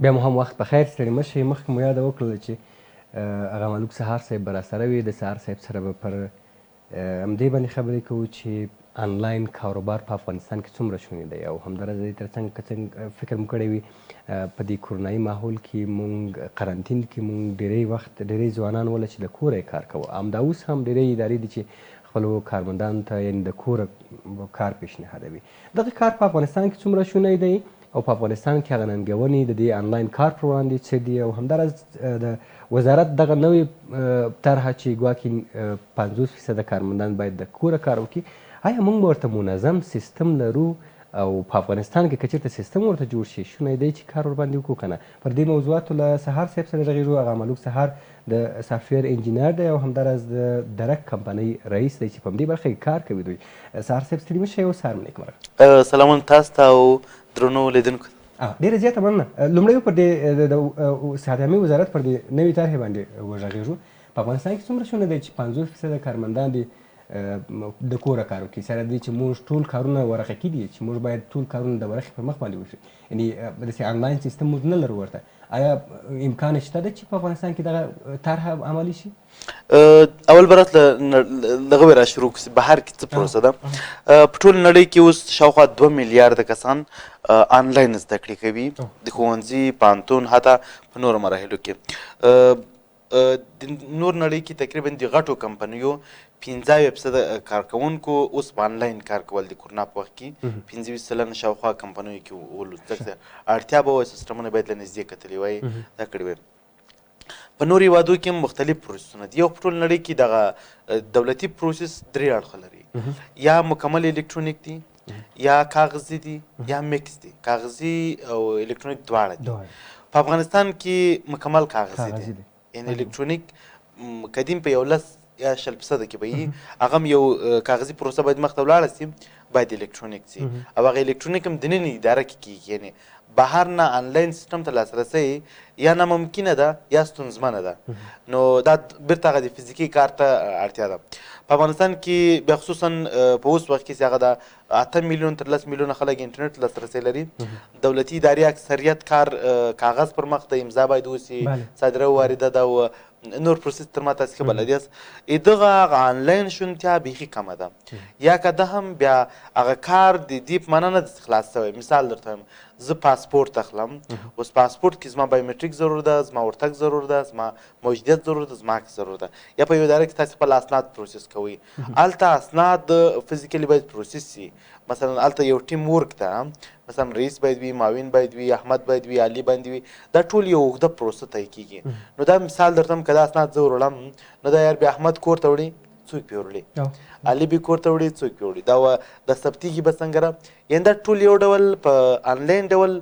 بیا مو هم وخت په خیر ستړي مه شئ. مخکې مو یاده وکړله چې هغه ملوک سهار صاحب به راسره وي. د سهار صاحب سره به پر همدې باندې خبرې کوو چې آنلاین کاروبار په افغانستان کې څومره شونې دی او همداراز د دې تر څنګ که څنګه فکر مو کړی وي په دې کورونایي ماحول کې مونږ قرنطین کې مونږ ډېری وخت ډېری ځوانان وله چې د کوره یې کار کوو. همدا اوس هم ډېری ادارې دي چې خپلو کارمندانو ته یعنې د کوره کار پیشنهادوي. دغه کار په افغانستان کې څومره شونی دی او په افغانستان کې هغه ننګونې د دې آنلاین کار پر وړاندې څه دي او همداراز د وزارت دغه نوې طرحه چې ګواکې 50% کارمندان باید د کوره کار وکړي، آیا موږ ورته منظم سیستم لرو او په افغانستان کې که چېرته سیستم ورته جوړ شي شونی دی چې کار ورباندې وکړو که نه؟ پر دې موضوعاتو له سهار صاحب سره غږېږو. هغه ملوک سهار د سافټویر انجینر دی او همداراز د درک کمپنۍ رئیس دی چې په همدې برخه کې کار کوي دوی. سهار صاحب ستړي مه شئ او سهار مو نیکمرغه. سلامونه تاسو ته او درنو لیدونکو ته. ډېره زیاته مننه. لومړی پر دې د صحت وزارت پر دې نوې طرحې باندې وغږېږو. په افغانستان کې څومره شونې دی چې 50% کارمندان دي د کوره کار وکړي، سره دې چې موږ ټول کارونه ورقه دي چې موږ باید ټول کارونه د ورقې پر مخ باندې وشي، یعنې داسې آنلاین سیستم موږ نه لرو ورته. آیا امکان شته ده چې په افغانستان کې دغه طرحه عملي شي؟ اول برات دغه به را شروع کړو چې بهر کې څه پروسه ده. په ټول نړۍ کې اوس شاوخوا 2 میلیارده کسان آنلاین زده کړې کوي، د ښوونځي، پوهنتون، حتی په نورو مراحلو کې. د نور نړۍ کې تقریبا د غټو کمپنیو 15% کارکوونکو اوس په آنلاین کار کول د کورونا په وخت کې 25% شاوخوا کمپنیو کې ولوستل اړتیا به وای سیستمونه باید له نږدې کتلي وای دا کړي وای. په نورو هیوادو کې مختلف پروسسونه دي. یو په ټول نړۍ کې دغه دولتي پروسس 3 اړخه لري، یا مکمل الکترونیک دي، یا کاغذي دي، یا میکس دي. کاغذي او الکترونیک دواړه دي. په افغانستان کې مکمل کاغذي دي، یعنې الکترونیک قدیم په 11 یا 10% کې به وي، هغه هم یو کاغذي پروسه باید مخته ولاړه سي، باید الکترونیک سي او هغه الکترونیک هم دننه اداره کې کېږي. یعنې بهر نه آنلاین سیستم ته لاسرسی یا ناممکنه ده یا ستونزمنه ده، نو دا بیرته هغه د فزیکي کار ته اړتیا ده. په افغانستان کې بیا خصوصا په اوس وخت کې چې هغه د 8 میلیون تر 10 میلیونه خلک انټرنیټ لاسرسی لري، دولتي ادارې اکثریت کار کاغذ پر مخ د امضا باید وسي، صادره واردة ده او نور پروسس تر ما تاسو ښه بلد یاست. دغه آنلاین شونتیا بیخي کمه ده، یا که ده هم بیا هغه کار د دې په معنا نه ده خلاص شوی. مثال درته وایم، زه پاسپورت اخلم، اوس پاسپورت کې زما بایومټریک ضرور ده، زما ورتګ ضرور ده، زما موجودیت ضرور ده، زما عکس ضرور ده. یا په یو اداره کې تاسو خپل اسناد پروسس کوئ، هلته اسناد فزیکلی باید پروسس سي. مثلا هلته یو ټیم ورک ده، مثلا رئیس باید وي، معاون باید وي، احمد باید وي، علي باید وي، دا ټول یو اوږده پروسه طی کېږي. نو دا مثال درته که دا اسناد زه وروړم، نو دا یار بیا احمد کور ته وړي، څوک پرې وروړي، علي بي کور ته وړي، څوک پرې وړي، دا د ثبتېږي به څنګه را؟ یعنې دا ټول یو ډول په آنلاین ډول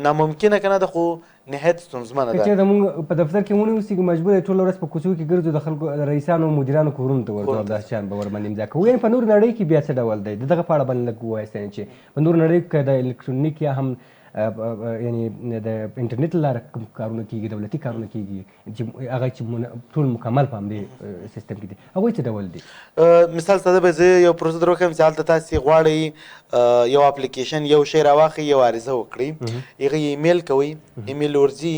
ناممکنه که نه ده، خو نهایت ستونزمنه ده. که چېرته موږ په دفتر کې ونیوسېږو، مجبور یې ټوله ورځ په کوڅو کې ګرځو، د خلکو د رئیسانو مدیرانو کورونو ته ورځو، همداسې شیان به ورباندې امضا کوو. یعنې په نورو نړۍ کې بیا څه ډول دی؟ د دغه په اړه باندې لږ ووایاست، چې په نورو نړۍ کې د الکترونیک یا هم یعنې د انټرنیټ له لارې کوم کارونه کېږي، دولتي کارونه کېږي چې هغه چې ټول مکمل په همدې سیستم کې دي، هغوی څه ډول دي؟ مثال ساده به زه یو پروسه در وښیم چې هلته تاسې غواړئ یو اپلیکیشن یو شی راواخلئ، یو عریضه وکړئ، هغه یې ایمیل کوئ، ایمیل ورځي،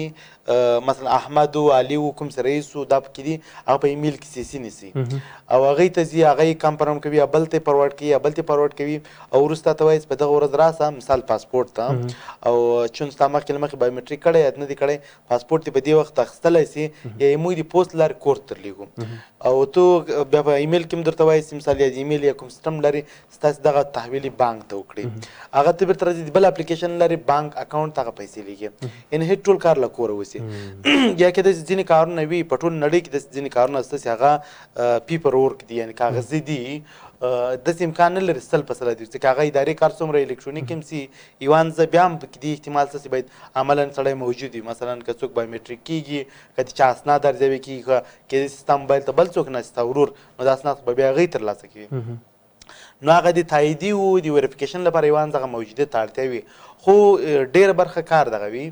مثلا احمد و علي و کوم څه رئیس و دا پکې دي، هغه په ایمیل کې سیسي نیسي او هغوی ته ځي، هغه یې کنفرم کوي، یا بل ته یې فارورډ کوي، یا بل ته یې فارورډ کوي او وروسته ته وایي په دغه ورځ راسه، مثال پاسپورټ ته، او چون ستا مخکې له مخکې بایومټریک کړی یا نه دی کړی، پاسپورټ دې په دې وخت اخیستلی سي، یا یې موږ د پوسټ له لارې کور ته درلیږو، او تو بیا په ایمیل کې هم درته وایي چې مثال یا د ایمیل یا کوم سیسټم لري ستاسې دغه تحویلي بانک ته وکړي، هغه ته بېرته راځي د بل اپلیکیشن لري، بانک اکاونټ ته هغه پیسې لیږي. یعنې هېڅ ټول کار له کوره وسي. یا که داسې ځینې کارونه وي، په ټول نړۍ کې داسې ځینې کارونه شته چې هغه پیپر ورک دي، یعنې کاغذي دي، داسې امکان نه لري 100% دي چې هغه ادارې کار څومره الکترونیک هم سي، یو اندازه بیا هم پکې دې احتمال شته چې باید عملا سړی موجود وي. مثلا که څوک بایومټریک کېږي، که د چا اسناد ارزیابي کېږي، که ستا موبایل ته بل څوک ناست، ستا ورور، نو دا اسناد به بیا هغوی ترلاسه کوي. نو هغه د تاییدي و د ویریفیکیشن لپاره یو اندازه موجودیت ته اړتیا وي، خو ډېره برخه کار دغه وي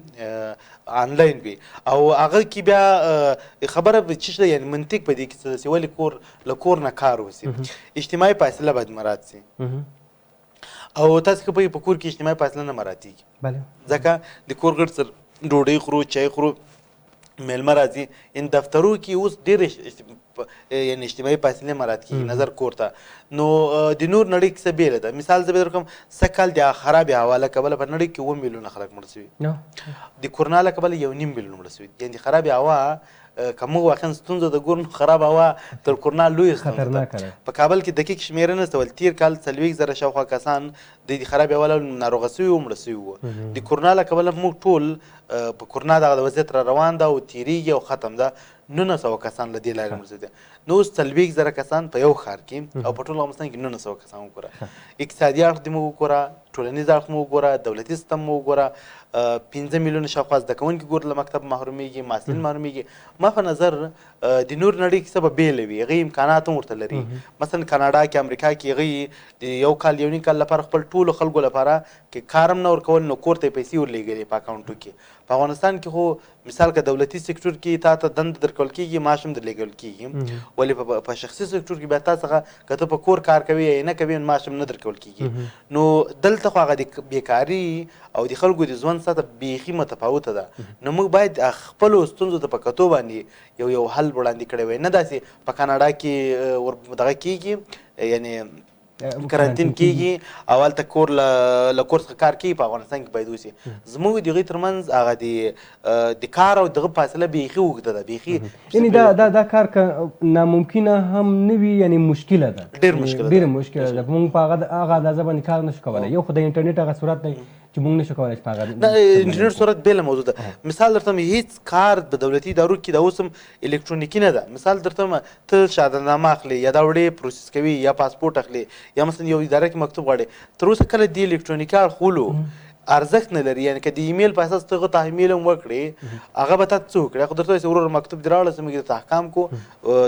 آنلاین وي، او هغه کې بیا خبره چې ده، یعنې منطق په دې کې څه ده چې ولې له کور نه کار وسي. اجتماعي فاصله باید مراعات سي، او تاسو که په کور کې اجتماعي فاصله نه مراعاتېږي، ځکه د کور غړي سره ډوډۍ خورو چای خورو میلمه راځي ان دفترو کې اوس ډېر یعنې اجتماعي فاصلې مراعات کېږي نظر کور ته نو د نور نړۍ کیسه بېله ده مثال زه به درکړم سږ کال د خرابې هوا له کبله په نړۍ کې 7 میلیونه خلک مړه سوي د کورونا له کبله 1.5 میلیون مړه سوي یعنې د خرابې هوا که موږ واقعا ستونزه د ګورو خراب هوا تر کورونا لویه ستونزه ده په کابل کې دقیق شمېره نشته ول تېر کال 40,000 شاوخوا کسان د خرابې هوا له ناروغه سوي و مړه سوي وو د کورونا له کبله موږ ټول په کورونا دغه وضعیت را روان ده او تېرېږي او ختم ده 900 کسان له دې لارې مړه سوي دي نو اوس 40,000 کسان په یو ښار کې او په ټول افغانستان کې 900 کسان وګوره اقتصادي اړخ دې مو وګوره ټولنیز اړخ مو وګوره دولتي سیستم مو وګوره 15 میلیونه شاوخوا زده کوونکي ګور له مکتب محرومیږي محصلین محرومیږي ما په نظر د نور نړۍ کیسه به بېله وي هغوی امکانات هم ورته لري مثلا کاناډا کې امریکا کې هغوی د یو کال 1.5 کال لپاره خپل ټولو خلکو لپاره کې کار هم نه ورکول نو کور ته یې پیسې ورلېږلې په اکاونټو کې په افغانستان کې خو مثال که دولتي سکتور کې تا ته دنده درکول کېږي معاش هم درلېږل کېږي ولې په شخصي سکتور کې بیا تا څخه که ته په کور کار کوې یا نه کوې معاش هم نه درکول کېږي نو دلته خو هغه د بیکاري او د خلکو د ژوند سطح بیخي متفاوته ده نو موږ باید خپلو ستونزو ته په کتو باندې یو حل وړاندې کړی وای نه داسې په کاناډا کې دغه کېږي یعنې کرنټین کېږي او هلته کور له کور څخه کار کوي په افغانستان کې باید وسي زموږ د هغوی ترمنځ هغه د کار او دغه فاصله بیخي اوږده ده بیخي یعنې دا کار که ناممکنه هم نه وي یعنې مشکله ده ډېر مشکله ده موږ په هغه اندازه باندې کار نشو کولی یو خو د انټرنېټ هغه صورت دی چې موږ نشو کولی چې په هغه انټرنېټ صورت بېله موضوع ده مثال درته هېڅ کار د دولتي ادارو کې دا اوس هم الکترونیکي نه ده مثال درته ته شهادتنامه اخلي یا دا وړې پروسس کوي یا پاسپورټ اخلي یا مثلا یو اداره کې مکتوب غواړي تر اوسه کله دې الکترونیکي اړخ ولو ارزښت نه لري یعنې که د ایمیل په اساس ته هغه ته ایمیل هم وکړې هغه به تا څه وکړي خو درته وایي ورور مکتوب دې راوړه زموږ درته احکام کړو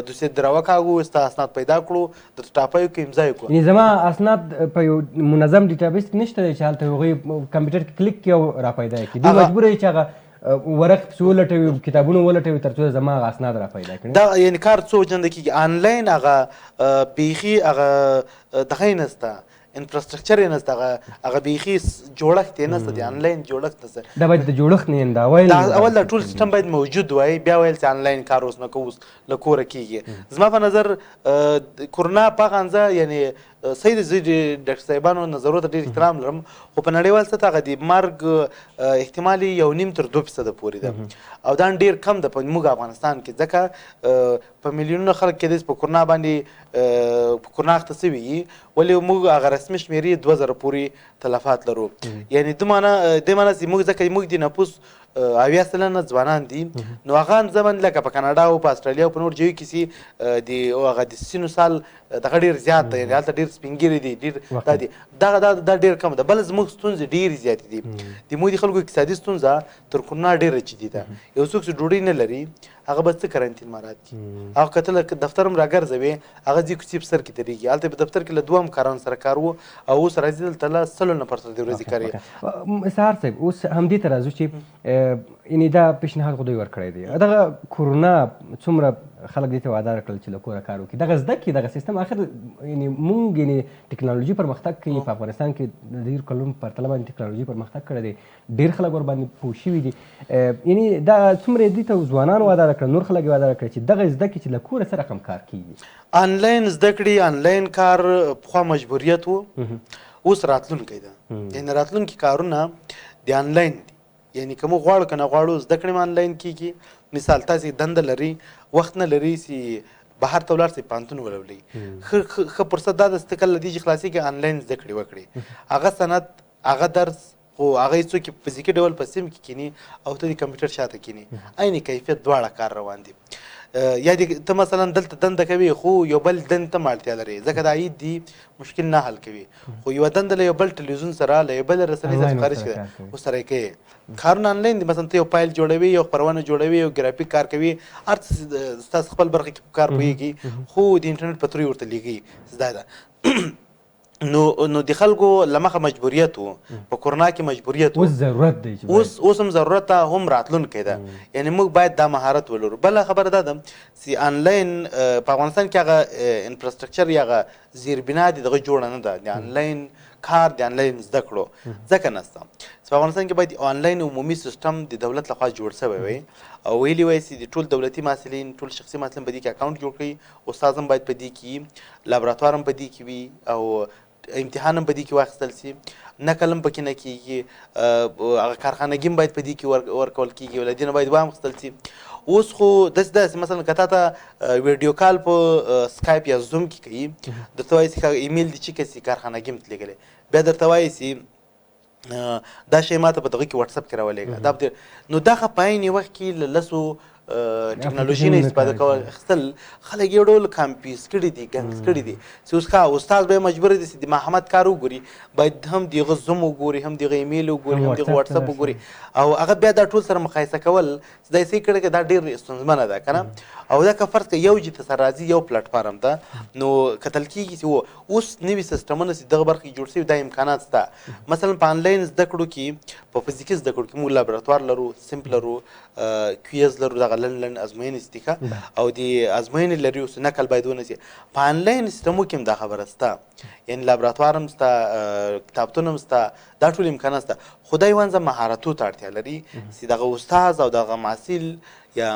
دوسیه دې راوکاږو ستا اسناد پیدا کړو درته ټاپه یې کړو امضا یې کړو یعنې زما اسناد په یو منظم ډیټابیس کې نشته دی چې هلته هغوی کمپیوټر کې کلیک کړي او را پیدا یې کړي دوی مجبوره یي چې هغه ورق پسې ولټوي کتابونه ولټوي تر څو زما هغه اسناد را پیدا کړي دا یعنې کار څو جنده کېږي آنلاین هغه بیخي هغه دغه یې نشته انفراسترکچر یې نشته هغه بیخي جوړښت یې نشته د آنلاین جوړښت نشته دا باید د جوړښت نه اول دا ټول سیسټم باید موجود وای بیا ویل چې آنلاین کار اوس نه کوو اوس له کوره کېږي زما په نظر کورونا په هغه اندازه یعنې صحیح دی زه د ډاکټر صاحبانو نظرو ته ډېر احترام لرم خو په نړیوال سطح هغه د مرګ احتمال یې 1.5 تر 2% پورې ده او دا ډېر کم ده په موږ افغانستان کې ځکه په میلیونونو خلک کېدای شي په کورونا باندې په کورونا اخته سوي وي ولې موږ هغه رسمي شمېرې 2,000 پورې تلفات لرو یعنې دې معنا چې موږ ځکه موږ د نفوس 80 سلنه ځوانان دي نو هغه زمن لکه په کاناډا او په استرالیا او په نور ځایو کې چې هغه د سینو سال دغه ډېر زیات دی یعنې هلته ډېر سپین ږیري دي ډېر دا دي دا ډېر کم ده بله زموږ ستونزې ډېرې زیاتې دي د موږ د خلکو اقتصادي ستونزه تر کورونا ډېره جدي ده یو څوک چې ډوډۍ نه لري هغه به څه کرنټین مراعات کړي هغه که ته له دفتر هم راګرځوې هغه ځي کوڅې په سر کې تېرېږي هلته په دفتر کې له 2 همکارانو سره کار و او اوس راځي دلته له 100 نفر سره د ورځې کار سهار صاحب اوس همدې ته راځو چې یعنې دا پیشنهاد خو دوی ورکړی دی دغه کورونا څومره خلک دې ته وعده راکړل چې له کوره کار وکړي دغه زده کړي دغه سیستم آخر یعنې موږ یعنې ټکنالوژي پرمختګ کوي په افغانستان کې د ډېر کلونو په پرتله باندې ټکنالوژي پرمختګ کړی دی ډېر خلک ورباندې پوه شوي دي یعنې دا څومره دوی ته ځوانان وعده راکړه نور خلک یې وعده راکړه چې دغه زده کړي چې له کوره څه رقم کار کېږي آنلاین زده کړې آنلاین کار پخوا مجبوریت و اوس راتلونکی ده یعنې راتلونکي کارونه د آنلاین دي یعنې که موږ غواړو که نه غواړو زده کړې م آنلاین کېږي مثال تاسې دنده لري وخت نه لري چې بهر ته ولاړ شئ پوهنتون ولولئ ښه فرصت دا ده چې ته کله له دې چې خلاصېږي آنلاین زده کړې وکړې هغه سند هغه درس خو هغه یې څوک فزیکي ډول په سیم کې کینی او ته د کمپیوټر شاته کینی عین کیفیت دواړه کار روان دي یا ته مثلا دلته دنده کوي خو یو بل دنده ته اړتیا لري ځکه د عاید دي مشکل نه حل کوي خو یو دنده له یو بل ټلویزیون سره له یو بل رسنۍ سره خارج کوي او سره کوي کارونه آنلاین دي مثلا ته یو فایل جوړوي یو خپرونه جوړوي یو ګرافیک کار کوي هر څه ستاسو خپل برخه کې کار پوهېږي خو د انټرنیټ په تورې ورته لیږي زده ده نو د خلکو له مخه مجبوریت و په کورونا کې مجبوریت اوس ضرورت دی اوس هم ضرورت ده هم راتلونکی ده یعنې موږ باید دا مهارت ولرو بله خبره دا ده چې آنلاین په افغانستان کې هغه انفراسترکچر یا هغه زیربنا د دغه جوړه نه ده د آنلاین کار د آنلاین زده کړو ځکه نسته. په افغانستان کې باید آنلاین عمومي سیستم د دولت لخوا جوړ شوی وي او ویلي وایي چې د ټول دولتي محصلین ټول شخصي محصلین په دې کې اکاونټ جوړ کړي، استاد هم باید په دې کې، لابراتوار هم په دې کې وي او امتحان هم په دې کې واخیستل شي، نقل هم پکې نه کېږي، هغه کارخانګي هم باید په دې کې ورکول کېږي، له دې نه باید واخیستل شي. اوس خو داسې مثلا که تا ته ویډیو کال په سکایپ یا زوم کې کوي، درته وایي چې ایمیل دې چیک کړي کارخانګي هم تلېږلی، بیا درته وایي چې دا شی ماته په دغه کې واتساپ کې راولېږه، دا نو دغه په عین وخت کې له لسو ټکنالوژي نه استفاده کول اخیستل خلک یو ډول کامپیوز کړي دي، ګنګز کړي دي چې اوس ښه استاد به یې مجبور دی چې د محمد کار وګوري، باید هم دغه زوم وګوري، هم دغه ایمیل وګوري، هم دغه واتساپ وګوري، او هغه بیا دا ټول سره مقایسه کول چې دا یې کړی دا ډېر ستونزمنه ده که نه. او دا که فرض کړه یو جې ته سره راځي یو پلیټفارم ده، نو کتل کېږي چې اوس نوي سیسټمونه چې دغه برخه کې جوړ شوي دا امکانات شته. مثلا په آنلاین زده کړو کې، په فزیکي زده کړو کې موږ لابراتوار لرو، سمپ لرو، کویز لرو، دغه لنډ ازموینې دي ښه، او د ازموینې لري اوس نقل باید ونشي. په آنلاین سیسټمو کې هم دا خبره شته، یعنی لابراتوار هم شته، کتابتون هم شته، دا ټول امکانات شته. خدای وانځه مهارتو ته اړتیا لري چې دغه استاد او دغه محصل یا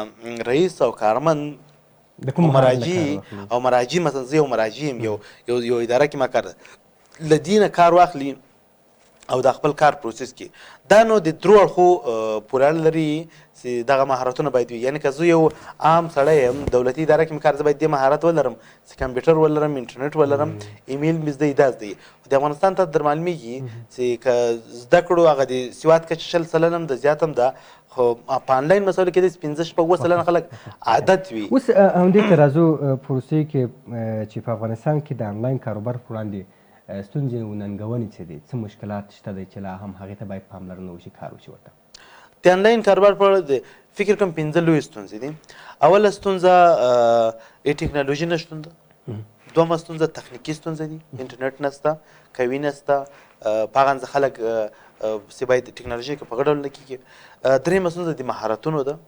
رئیس او کارمند او مراجع مثلا زه یو مراجع یم، یو اداره کې ما کار له دې نه کار واخلي او د خپل کار پروسس کې، دا نو د درو اړخو پورې اړه لري چې دغه مهارتونه باید وي. یعنې که زه یو عام سړی یم، دولتي اداره کې مې کار، زه باید دې مهارت ولرم چې کمپیوټر ولرم، انټرنیټ ولرم، ایمیل مې زده وي، دا زده وي. د افغانستان ته در معلومیږي چې که زده کړو هغه د سواد کچه 40% هم ده، زیات هم ده، خو په آنلاین مسایلو کې د 15-16 خلک عادت وي. اوس همدې ته راځو پروسې کې چې په افغانستان کې د آنلاین کاروبار پر وړاندې ستونزې او ننګونې څه دي، څه مشکلات شته دی چې لا هم هغې ته باید پاملرنه وشي، کار وشي ورته؟ د آنلاین کاروبار په اړه د فکر کوم 5 لویې ستونزې دي. اوله ستونزه د ټکنالوژي نشتون ده، دومه ستونزه تخنیکي ستونزه دي، انټرنیټ نشته، کوي نشته، په هغه اندازه خلک چې باید ټکنالوژي کې په ښه ډول نه کېږي. درېیمه ستونزه د مهارتونو ده.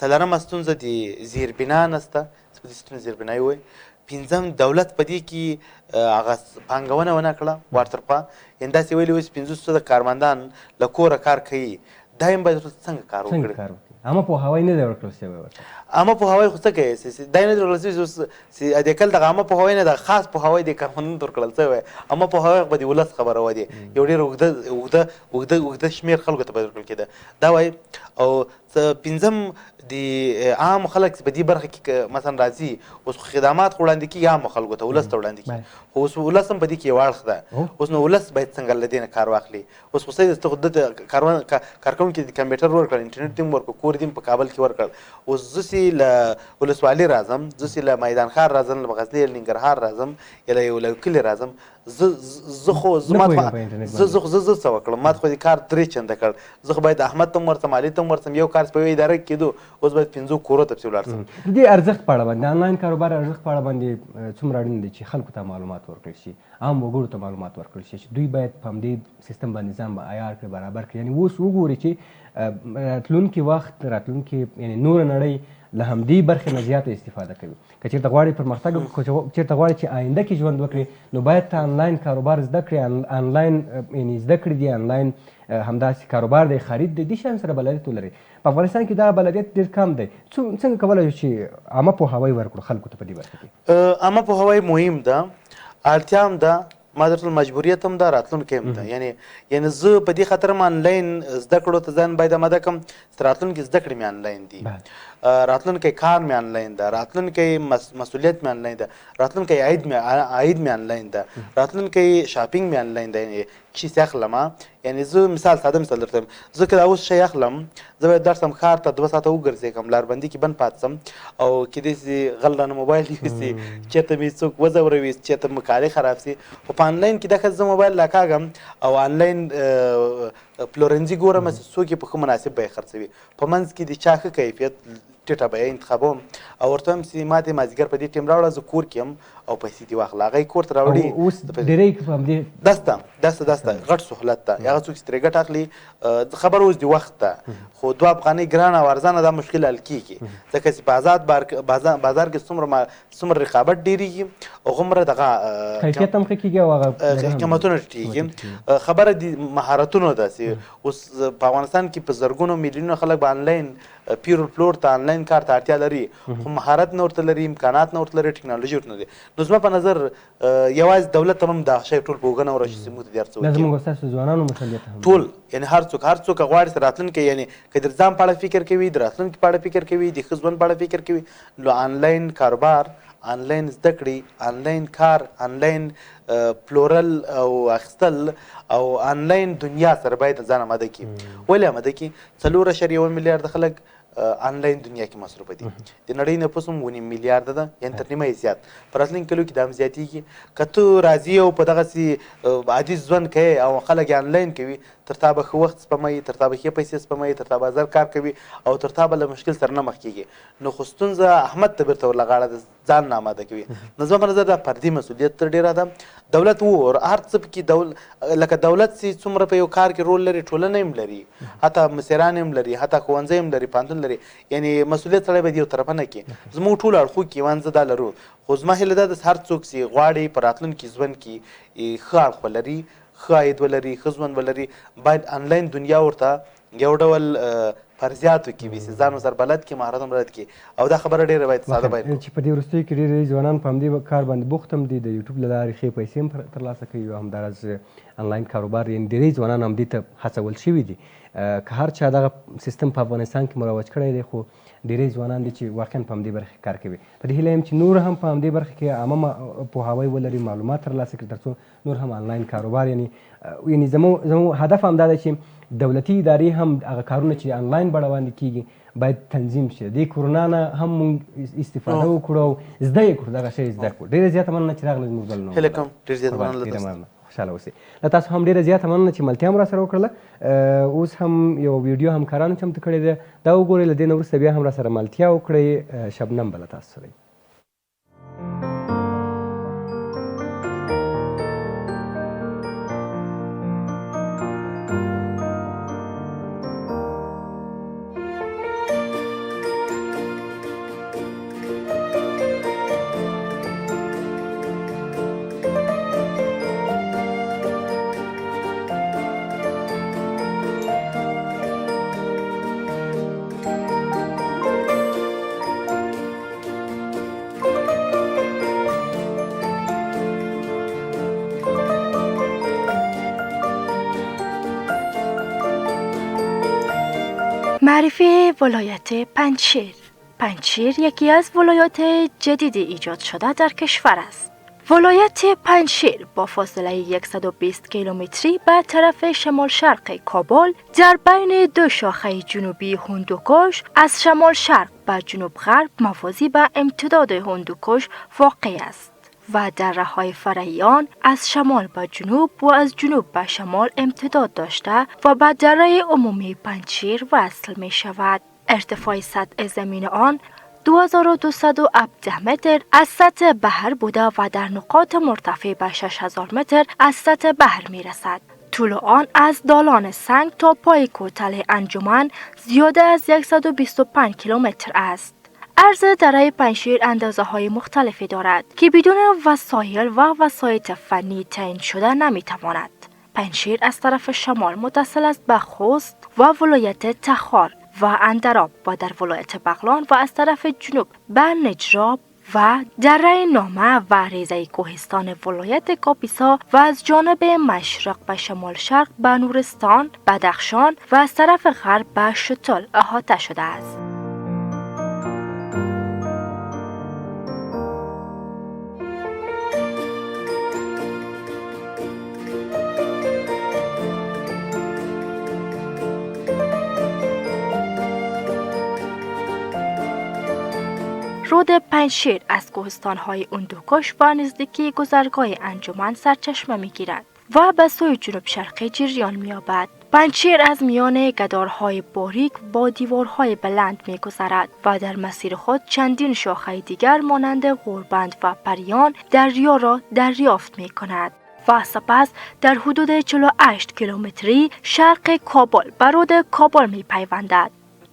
څلورمه ستونزه د زیربنا نشته، چې په دې ستونزه زیربنایي وایي. پنځم دولت په دې کې هغه پانګونه ونه کړه ورترخوا، یعنې داسې ویلي وایي چې 500 کارمندان له کوره کار کوي، دا هم باید څنګه کار وکړي؟ عامه پوهاوی نه دی ورکړل شوی ورته. عامه پوهاوی خو څه کوي، دا نه دی ورکړل شوی چې د کل دغه عامه پوهاوی نه، د خاص پوهاوی د کارمندانو ته ورکړل شوی. عامه پوهاوی به د ولس خبره وه، یو ډېر اوږده شمېر خلکو ته باید ورکړل کېده، دا وایي. او پنځم د عام خلک په دې برخه کې مثلا راځي، اوس خدمات خو وړاندې کېږي عامو خلکو ته، ولس ته وړاندې کېږي، خو اوس ولس هم په دې کې یو اړخ ده. اوس نو ولس باید څنګه له دې نه کار واخلي؟ اوس خو صحیح ده، ته خو دلته کارکوونکي د کمپیوټر ورکړل، انټرنیټ دې هم ورکړل، کور دې هم په کابل کې ورکړل. اوس زه چې له ولسوالۍ راځم، زه چې له میدان ښار راځم، له غزني یا ننګرهار راځم یا له یو کلي راځم، زه خو زه څه وکړم؟ ما خو د کار 3 چنده کړ، زه خو باید احمد ته هم ورسم، علي ته هم ورسم، یو کار په یوه اداره کې کېدو، اوس باید 5 کورو ته پسې ولاړ سم. د دې ارزښت په اړه باندې، د آنلاین کاروبار ارزښت په اړه باندې څومره اړین دی چې خلکو ته معلومات ورکړل شي، عام وګړو ته معلومات ورکړل شي چې دوی باید په همدې سیستم باندې ځان عیار کړي، برابر کړي. یعنې اوس وګوري چې راتلونکي وخت، راتلونکي یعنې نوره نړۍ له همدې برخې نه زیاته استفاده کوي. که چېرته غواړي پرمختګ وکړي، چېرته غواړي چې آینده کې ژوند وکړي، نو باید ته آنلاین کاروبار زده کړي، آنلاین یعنې زده کړي دي، آنلاین همداسې کاروبار دی، خرید دی، دې شیانو سره بلدیت ولري. په افغانستان کې دا بلدیت ډېر کم دی. څنګه کولی شو چې عامه پوهاوی ورکړو خلکو ته په دې برخه کې؟ عامه پوهاوی مهم ده، اړتیا هم ده، ما درته مجبوریت هم ده، راتلونکی هم ده. یعنې زه په دې خاطر م آنلاین زده کړو ته ځان باید اماده کړم چې راتلونکي زده کړې مې آنلاین دي، راتلونکی کار مې آنلاین ده، راتلونکی مسؤلیت مې آنلاین ده، راتلونکی عاید مې آنلاین ده، راتلونکی شاپینګ مې آنلاین ده. یعنې شي چې اخلم، یعنې زه مثال ساده مثال درته وایم، زه که دا اوس شی اخلم، زه باید درسم ښار ته 2 ساعته وګرځېږم، لاربندي کې بند پاتې سم، او کیدای شي غل رانه موبایل یوسي، چېرته مې څوک وځوروي، چېرته مې کالي خراب شي. خو په آنلاین کې دا ښه زه موبایل راکاږم او آنلاین پلورنځي ګورم چې څوک یې په ښه مناسب بیه خرڅوي، په منځ کې د چا ښه کیفیت ټیټه بیه انتخابوم او ورته وایم چې ما دې مازدیګر په دې ټیم راوړه، زه کور کې یم او پیسې دې واخله هغه یې کور ته او راوړي اوس ډېری په همدې داسته غټ سهولت ده هغه څوک چې ترې ګټه اخلي خبر اوس د وخت ده خو 2 افغانۍ ګرانه او ارزانه دا مشکل حل کېږي ځکه چې په آزاد بازار کې څومره رقابت ډېرېږي هغومره دغه کیفیت هم ښه کېږي او هغه قیمتونه ټیټېږي خبره د مهارتونو ده چې اوس په افغانستان کې په زرګونو میلیونونه خلک به آنلاین پیرو پلور ته آنلاین کار ته اړتیا لري خو مهارت نه ورته لري امکانات نه ورته لري ټکنالوژي ورته نه لري نو زما په نظر یوازې دولت ته هم دا شی ټول په اوږه نه ورشي چې موږ ته دې هر څه دا زموږ ستاسو ځوانانو مسؤلیت هم ټول یعنې هر څوک غواړي چې راتلونکی یعنې که د ځان په اړه فکر کوي د راتلونکي په اړه فکر کوي د ښه ژوند په اړه فکر کوي نو آنلاین کاروبار آنلاین زده کړې آنلاین کار آنلاین پلورل او اخیستل او آنلاین دنیا سره باید ځان اماده کړي ولې اماده کړي 4.1 میلیارده خلک آنلاین دنیا کې مصروفه دي د نړۍ نفوس هم 1 میلیارده ده یعنې تر نیمه یې زیات په راتلونکي کلو کې دا هم زیاتېږي که ته راځي او په دغسې عادي ژوند کوې او خلک یې آنلاین کوي تر تا به ښه وخت سپموي تر تا به ښې پیسې سپموي تر تا به زر کار کوي او تر تا به له مشکل سره نه مخ کېږي نو خو ستونزه احمد ته بېرته ورلغاړه د ځان نه اماده کوي نو زما په نظر دا فردي مسؤلیت تر ډېره ده دولت هر څه پکې لکه دولت چې څومره په یو کار کې رول لري ټولنه هم لري حتی مسیران هم لري حتی ښوونځی هم لري پوهنتون لري یعنې مسؤلیت سړی باید یو طرفه نه کړي زموږ ټولو اړخو کې ونځه دا لرو خو زما هیله دا ده هر څوک چې غواړي په راتلونکي ژوند کې ښه اړخ ولري ښه عاید ولري ښه ژوند ولري باید آنلاین دنیا ورته یو ډول فرضیات وکړي چې ځان ورسره بلد کړي مهارت هم بلد کړي او دا خبره ډېره باید ساده باید چې په دې وروستیو کې ډېری ځوانان په همدې کار باندې بوخت هم دي د یوټیوب له لارې ښې پیسې هم ترلاسه کوي او همداراز آنلاین کاروبار یعنې ډېری ځوانان همدې ته هڅول شوي دي که هر چا دغه سیستم په افغانستان کې مروج کړی دی خو ډېری ځوانان دي چې واقعا په همدې برخه کې کار کوي په دې هیله یم چې نور هم په همدې برخه کې عامه پوهاوی ولري معلومات ترلاسه کړي تر څو نور هم آنلاین کاروبار یعنې زموږ هدف همدا دی چې دولتي ادارې هم هغه کارونه چې آنلاین بڼه باندې کېږي باید تنظیم شي د کرونا نه هم موږ استفاده وکړو او زده یې کړو دغه شی زده کړو ډېره زیاته مننه چې راغلئ زموږ بل هیله کوم ډېر زیاته مننه خوشحاله اوسئ له تاسو هم ډېره زیاته مننه چې ملتیا مو راسره وکړله اوس هم یو ویډیو همکارانو چمتو کړې ده دا وګورئ له دې نه وروسته بیا هم راسره ملتیا وکړئ شبنم به له تاسو سره معرفی ولایت پنجشیر. پنجشیر یکی از ولایات جدید ایجاد شده در کشور است. ولایت پنجشیر با فاصله 120 کیلومتری به طرف شمال شرق کابل در بین دو شاخه جنوبی هندوکش از شمال شرق به جنوب غرب موازی به امتداد هندوکش واقع است و دره‌های فرعی آن از شمال به جنوب و از جنوب به شمال امتداد داشته و به دره عمومی پنجشیر وصل می شود. ارتفاع سطح زمین آن 2217 متر از سطح بحر بوده و در نقاط مرتفع به 6000 متر از سطح بحر می رسد. طول آن از دالان سنگ تا پای کوتل انجمن زیاده از 125 کیلومتر است. عرض دره پنجشیر اندازه های مختلفی دارد که بدون وسایل و وسایط فنی تعیین شده نمی تواند. پنجشیر از طرف شمال متصل است به خوست و ولایت تخار و اندراب و در ولایت بغلان و از طرف جنوب به نجراب و دره نامه و ریزه کوهستان ولایت کاپیسا و از جانب مشرق به شمال شرق به نورستان، بدخشان و از طرف غرب به شتل احاطه شده است. رود پنجشیر از کوهستان‌های هندوکش و نزدیکی گذرگاه انجمن سرچشمه می‌گیرد و به سوی جنوب شرقی جریان می‌یابد. پنجشیر از میان گدارهای باریک با دیوارهای بلند می‌گذرد و در مسیر خود چندین شاخه دیگر مانند غوربند و پریان دریا را دریافت می‌کند و سپس در حدود 48 کیلومتری شرق کابل به رود کابل می‌پیوندد.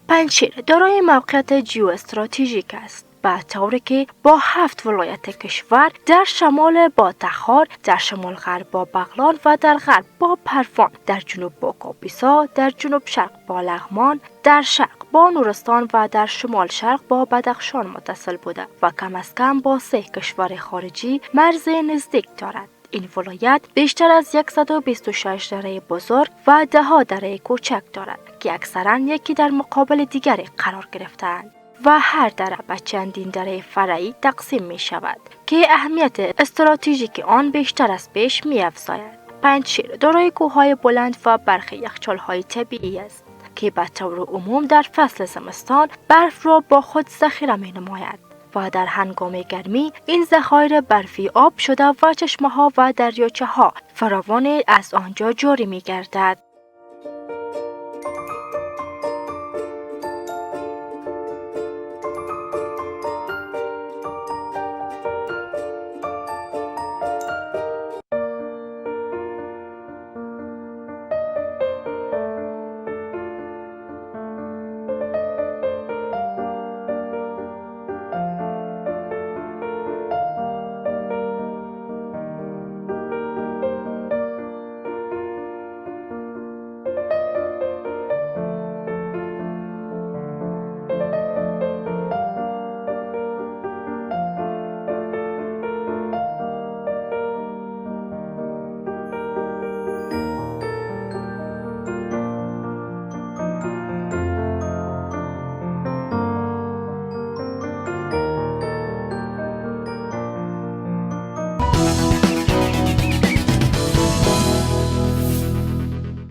پنجشیر دارای موقعیت ژئواستراتژیک است، به طوری که با 7 ولایت کشور در شمال با تخار، در شمال غرب با بغلان و در غرب با پروان، در جنوب با کاپیسا، در جنوب شرق با لغمان، در شرق با نورستان و در شمال شرق با بدخشان متصل بوده و کم از کم با 3 کشور خارجی مرز نزدیک دارد. این ولایت بیشتر از 126 دره بزرگ و 10 دره کوچک دارد که اکثرا یکی در مقابل دیگری قرار گرفتند و هر دره به چندین دره فرعی تقسیم می شود که اهمیت استراتژیک آن بیشتر از پیش می افزاید. پنجشیر دارای کوههای بلند و برخی یخچال‌های طبیعی است که به طور عموم در فصل زمستان برف را با خود ذخیره می نماید و در هنگام گرمی این ذخایر برفی آب شده و چشمه‌ها و دریاچه‌ها فراوان از آنجا جاری می گردد.